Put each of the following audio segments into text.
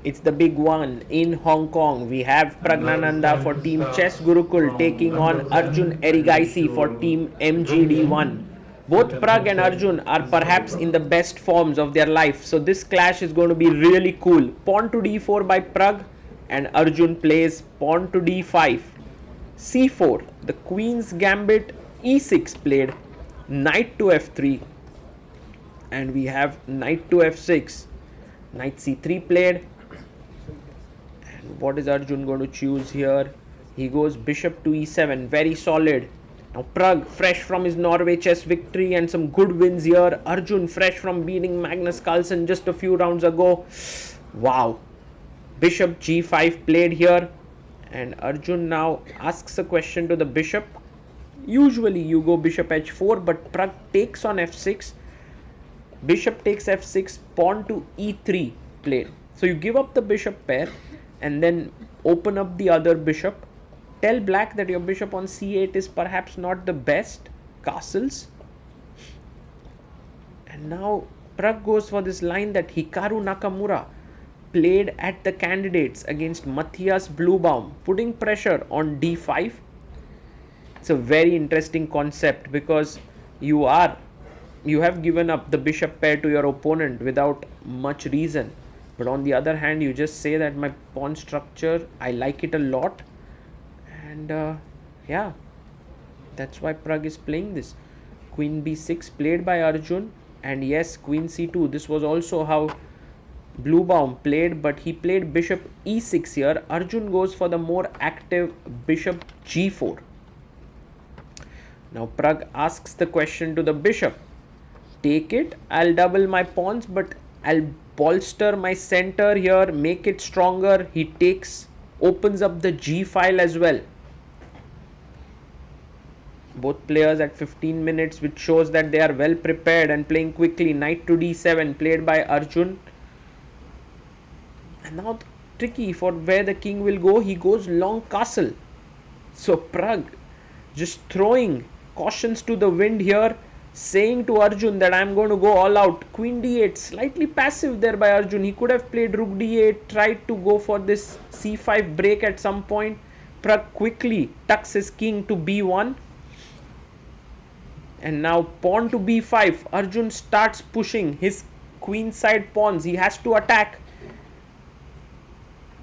It's the big one in Hong Kong. We have Praggnanandhaa for team Chess Gurukul taking on Arjun Erigaisi for team MGD1. Both Pragg and Arjun are perhaps in the best forms of their life, so this clash is going to be really cool. Pawn to d4 by Pragg, and Arjun plays pawn to d5. c4, the Queen's Gambit, e6 played, knight to f3, and we have knight to f6, knight c3 played. What is Arjun going to choose here? He goes bishop to e7, very solid. Now Pragg, fresh from his Norway chess victory and some good wins here. Arjun, fresh from beating Magnus Carlsen just a few rounds ago. Wow. Bishop g5 played here. And Arjun now asks a question to the bishop. Usually you go bishop h4, but Pragg takes on f6. Bishop takes f6, pawn to e3 played. So you give up the bishop pair and then open up the other bishop. Tell black that your bishop on c8 is perhaps not the best castles. And now Pragg goes for this line that Hikaru Nakamura played at the candidates against Matthias Bluebaum, putting pressure on d5. It's a very interesting concept because you have given up the bishop pair to your opponent without much reason. But on the other hand, you just say that my pawn structure, I like it a lot. And yeah, that's why Pragg is playing this. Queen b6 played by Arjun. And yes, queen c2. This was also how Bluebaum played, but he played bishop e6 here. Arjun goes for the more active bishop g4. Now Pragg asks the question to the bishop. Take it, I'll double my pawns, but I'll bolster my center here, make it stronger. He takes, opens up the G file as well. Both players at 15 minutes, which shows that they are well prepared and playing quickly. Knight to d7 played by Arjun. And now tricky for where the king will go. He goes long castle. So Pragg just throwing cautions to the wind here, saying to Arjun that I'm going to go all out. Queen d8, slightly passive there by Arjun. He could have played rook d8, tried to go for this c5 break at some point. Pragg quickly tucks his king to b1. And now pawn to b5. Arjun starts pushing his queen side pawns. He has to attack.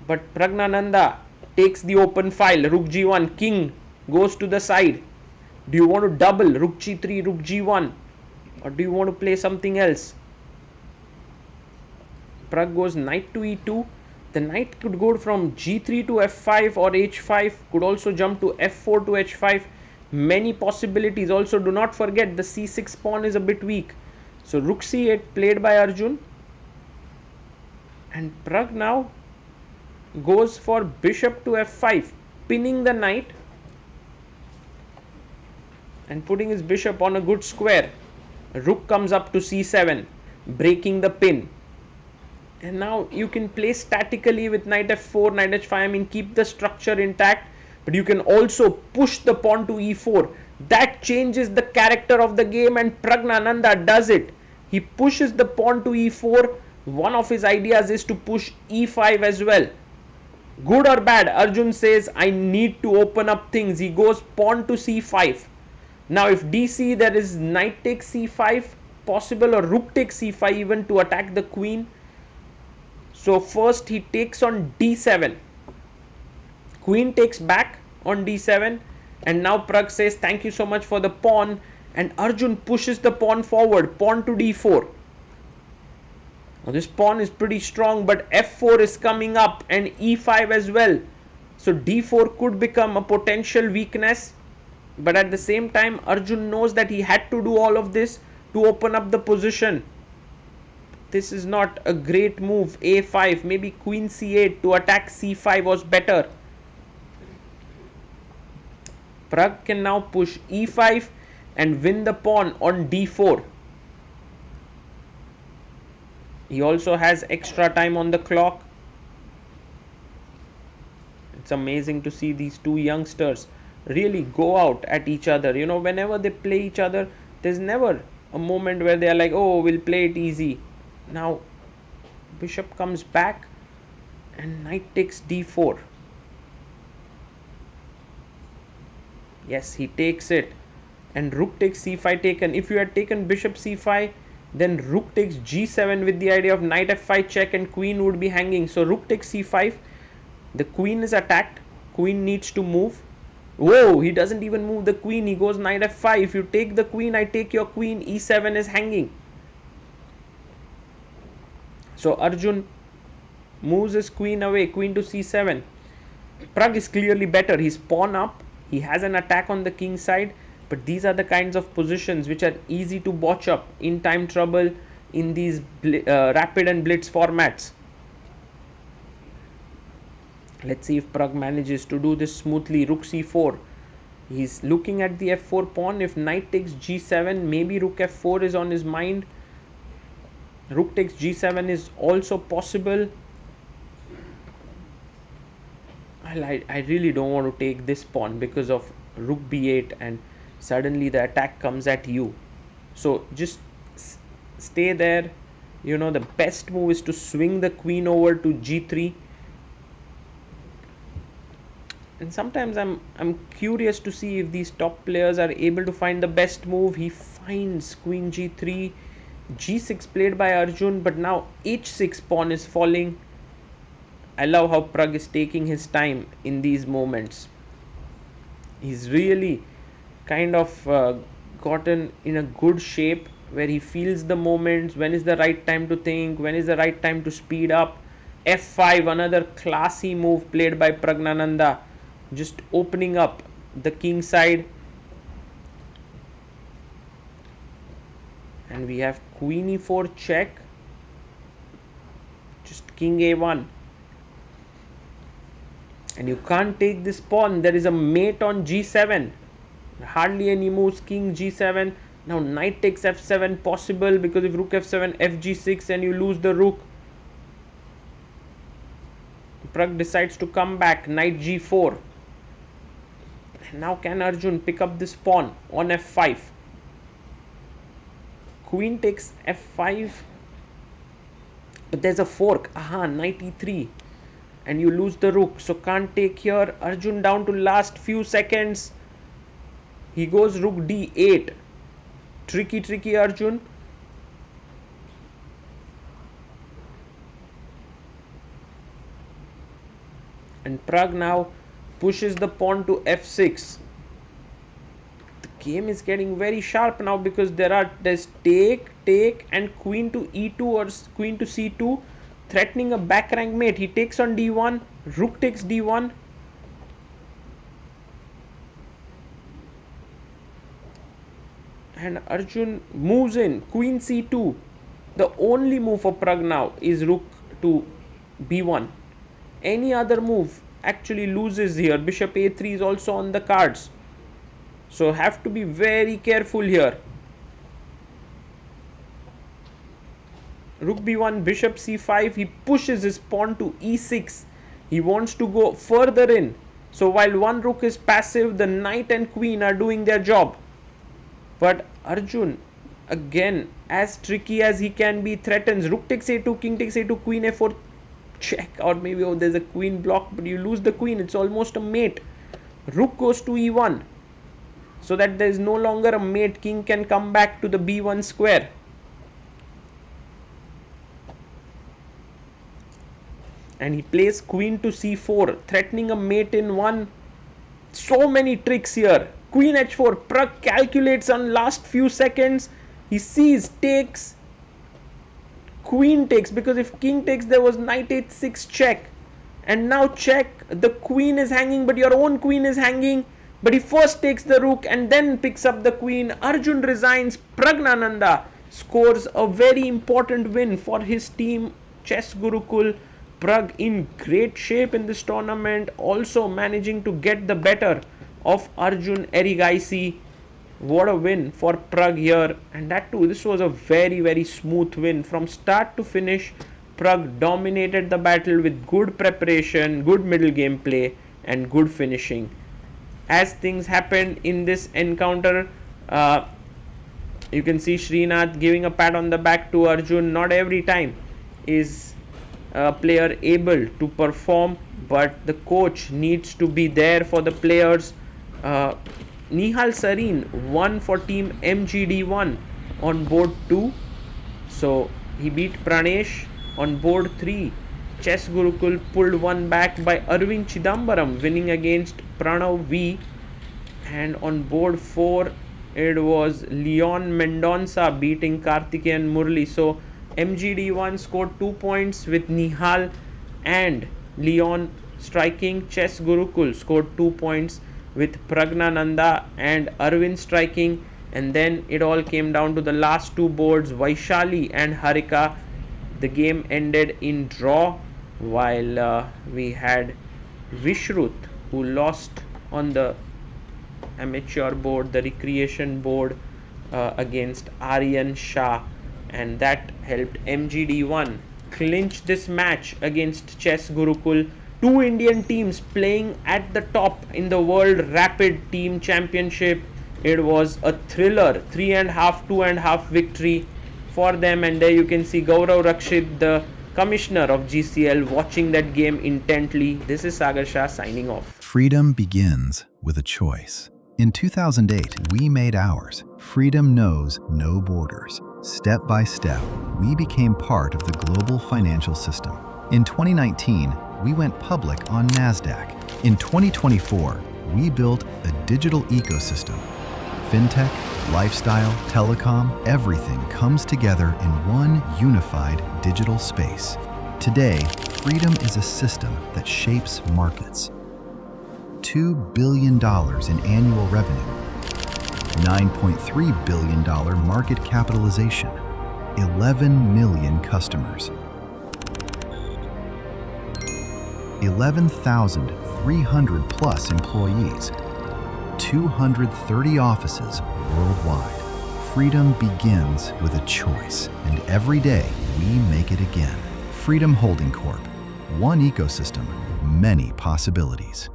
But Praggnanandhaa takes the open file. Rook g1. King goes to the side. Do you want to double rook g3, rook g1, or do you want to play something else? Pragg goes knight to e2. The knight could go from g3 to f5 or h5, could also jump to f4 to h5. Many possibilities. Also, do not forget the c6 pawn is a bit weak. So rook c8 played by Arjun. And Pragg now goes for bishop to f5, pinning the knight and putting his bishop on a good square. Rook comes up to c7, breaking the pin. And now you can play statically with knight f4, knight h5. I mean, keep the structure intact, but you can also push the pawn to e4. That changes the character of the game, and Praggnanandhaa does it. He pushes the pawn to e4. One of his ideas is to push e5 as well. Good or bad, Arjun says, I need to open up things. He goes pawn to c5. Now if dc, there is knight takes c5 possible, or rook takes c5 even, to attack the queen. So first he takes on d7. Queen takes back on d7. And now Pragg says thank you so much for the pawn. And Arjun pushes the pawn forward. Pawn to d4. Now this pawn is pretty strong, but f4 is coming up and e5 as well. So d4 could become a potential weakness. But at the same time, Arjun knows that he had to do all of this to open up the position. This is not a great move. a5, maybe queen c8 to attack c5 was better. Pragg can now push e5 and win the pawn on d4. He also has extra time on the clock. It's amazing to see these two youngsters really go out at each other. You know, whenever they play each other, there's never a moment where they are like, oh, we'll play it easy. Now bishop comes back. And knight takes d4. Yes, he takes it. And rook takes c5 taken. If you had taken bishop c5, then rook takes g7 with the idea of knight f5 check and queen would be hanging. So rook takes c5. The queen is attacked. Queen needs to move. Whoa, he doesn't even move the queen. He goes knight f5. If you take the queen, I take your queen. e7 is hanging. So Arjun moves his queen away. Queen to c7. Pragg is clearly better. He's pawn up. He has an attack on the king side. But these are the kinds of positions which are easy to botch up in time trouble in these rapid and blitz formats. Let's see if Pragg manages to do this smoothly. Rook c4. He's looking at the f4 pawn. If knight takes g7, maybe rook f4 is on his mind. Rook takes g7 is also possible. I really don't want to take this pawn because of rook b8 and suddenly the attack comes at you. So just stay there. You know, the best move is to swing the queen over to g3. And sometimes I'm curious to see if these top players are able to find the best move. He finds queen g3, g6 played by Arjun, but now h6 pawn is falling. I love how Pragg is taking his time in these moments. He's really kind of gotten in a good shape where he feels the moments, when is the right time to think, when is the right time to speed up. f5, another classy move played by Praggnanandhaa, just opening up the king side. And we have queen e4 check, just king a1. And you can't take this pawn. There is a mate on g7. Hardly any moves. King g7. Now knight takes f7 possible, because if rook f7, fg6 and you lose the rook. Pragg decides to come back. Knight g4. And now can Arjun pick up this pawn on f5? Queen takes f5. But there's a fork. Aha, knight e3. And you lose the rook, so can't take here. Arjun down to last few seconds. He goes rook d8. Tricky Arjun. And Pragg now pushes the pawn to f6. The game is getting very sharp now, because there's take and queen to e2 or queen to c2. Threatening a back rank mate. He takes on d1. Rook takes d1. And Arjun moves in. Queen c2. The only move for Pragg now is rook to b1. Any other move actually loses here. Bishop a3 is also on the cards. So have to be very careful here. Rook b1, bishop c5. He pushes his pawn to e6. He wants to go further in. So while one rook is passive, the knight and queen are doing their job. But Arjun, again, as tricky as he can be, threatens. Rook takes a2, king takes a2, queen a4 check. Or maybe, oh, there's a queen block, but you lose the queen. It's almost a mate. Rook goes to e1. So that there is no longer a mate. King can come back to the b1 square. And he plays queen to c4, threatening a mate in one. So many tricks here. Queen h4. Pragg calculates on last few seconds. He sees, takes. Queen takes, because if king takes, there was knight h6 check. And now check. The queen is hanging, but your own queen is hanging. But he first takes the rook and then picks up the queen. Arjun resigns. Praggnanandhaa scores a very important win for his team, Chess Gurukul. Pragg in great shape in this tournament, also managing to get the better of Arjun Erigaisi. What a win for Pragg here, and that too, this was a very smooth win from start to finish. Pragg dominated the battle with good preparation, good middle game play and good finishing. As things happened in this encounter, you can see Srinath giving a pat on the back to Arjun. Not every time is player able to perform, but the coach needs to be there for the players. Nihal Sarin won for team MGD1 on board 2. So he beat Pranesh on board 3. Chess Gurukul pulled one back by Arvind Chidambaram, winning against Pranav V. And on board 4, it was Leon Mendonça beating Karthikeyan Murli. So MGD1 scored 2 points with Nihal and Leon striking. Chess Gurukul scored 2 points with Praggnanandhaa and Arjun striking. And then it all came down to the last 2 boards, Vaishali and Harika. The game ended in draw, while we had Vishrut, who lost on the amateur board, the recreation board, against Aryan Shah, and that helped MGD1 clinch this match against Chess Gurukul. 2 Indian teams playing at the top in the World Rapid Team Championship. It was a thriller, 3.5, 2.5 victory for them. And there you can see Gaurav Rakshit, the commissioner of GCL, watching that game intently. This is Sagar Shah signing off. Freedom begins with a choice. In 2008, we made ours. Freedom knows no borders. Step by step, we became part of the global financial system. In 2019, we went public on NASDAQ. In 2024, we built a digital ecosystem. Fintech, lifestyle, telecom, everything comes together in one unified digital space. Today, freedom is a system that shapes markets. $2 billion in annual revenue, $9.3 billion market capitalization, 11 million customers, 11,300 plus employees, 230 offices worldwide. Freedom begins with a choice, and every day we make it again. Freedom Holding Corp. One ecosystem, many possibilities.